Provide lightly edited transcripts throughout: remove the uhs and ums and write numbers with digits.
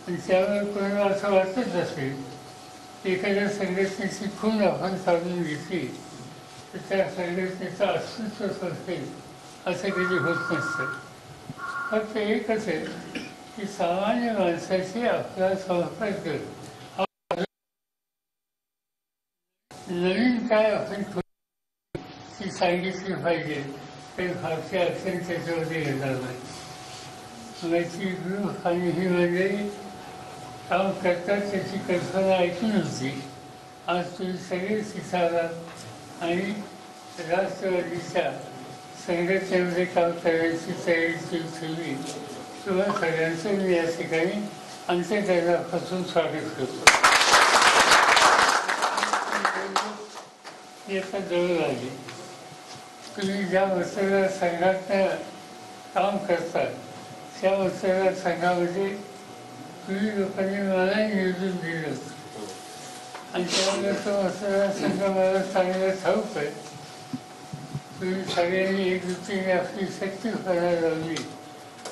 आणि त्यामुळे कोणाला असं वाटत असेल एखाद्या संघटनेची खून आपण साधून घेतली तर त्या संघटनेचं अस्तित्व असेल असं कधी होत नसतं. फक्त एकच आहे की सामान्य माणसाशी आपला संपर्क हा नवीन काय आपण ती सांगितली पाहिजे तर फारसे अक्षर त्याच्यामध्ये येणार नाही. माझी ग्रुप आणि ही मंडळी काम करतात त्याची कल्पना ऐकून होती. आज तुम्ही सगळे तिथं आणि राष्ट्रवादीच्या संघटनेमध्ये काम करण्याची तयारी ठेवली. तुम्हा सगळ्यांचं मी या ठिकाणी अंत्यकरणापासून स्वागत करतो. आता जवळ आली. तुम्ही ज्या मतदारसंघात काम करतात त्या मतदारसंघामध्ये तुम्ही लोकांनी मला निवडून दिलं होतं आणि त्यामुळे तो मतदारसंघ मला चांगला ठाऊक आहे. तुम्ही सगळ्यांनी एकजुटीने आपली शक्तीपणा लावली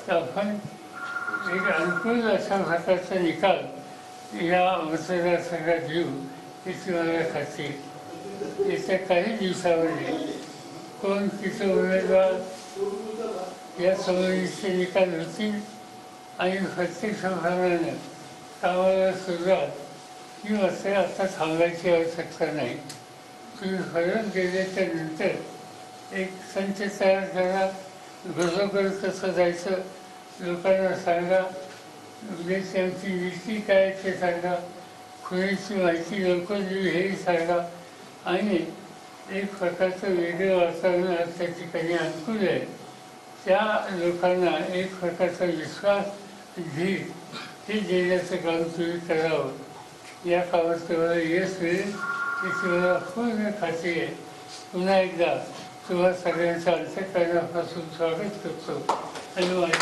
तर आपण एक अनुकूल अशा भारताचा निकाल या मतदारसंघात घेऊ याची मला खात्री. येत्या काही दिवसामध्ये कोण तिथे उमेदवार या संबंधीचे निकाल होतील आणि प्रत्यक्षपणानं कामाला सुरुवात ही मात्र आता थांबायची आवश्यकता नाही. तुम्ही फरक गेल्याच्या नंतर एक संच तयार करा. घरोघर कसं जायचं लोकांना सांगा. उद्याची आमची नीती काय ते सांगा. खुणीची माहिती लवकर देऊ हेही सांगा. आणि एक प्रकारचं वेगळं वातावरण आज त्या ठिकाणी अनुकूल आहे. त्या लोकांना एक प्रकारचा विश्वास धीर हे देण्याचं काम तुम्ही करावं. या कामात तुम्हाला यश मिळेल याची मला पूर्ण खात्री आहे. पुन्हा एकदा तुम्हा सगळ्यांचं अंत्यकरणापासून स्वागत करतो आणि माझी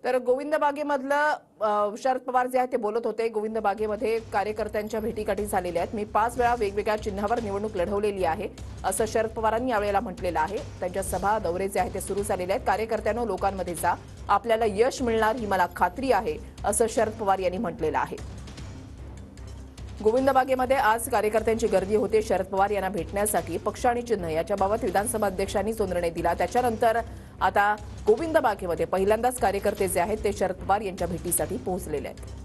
तर गोविंद बागेमधलं शरद पवार जे आहेत ते बोलत होते. गोविंद बागेमध्ये कार्यकर्त्यांच्या भेटीगाठी झालेल्या आहेत. मी 5 वेळा वेगवेगळ्या चिन्हावर निवडणूक लढवलेली आहे असं शरद पवारांनी यावेळेला म्हटलेलं आहे. त्यांच्या सभा दौरे जे आहेत ते सुरू झालेले आहेत. कार्यकर्त्यांनो लोकांमध्ये जा, आपल्याला यश मिळणार ही मला खात्री आहे असं शरद पवार यांनी म्हटलेलं आहे. गोविंद बागेमध्ये आज कार्यकर्त्यांची गर्दी होते. शरद पवार यांना भेटण्यासाठी पक्ष आणि चिन्ह याच्याबाबत विधानसभा अध्यक्षांनी जो निर्णय दिला त्याच्यानंतर आता गोविंद बागेमध्ये पहिल्यांदाच कार्यकर्ते जे आहेत ते शरद पवार यांच्या भेटीसाठी पोहोचलेले आहेत.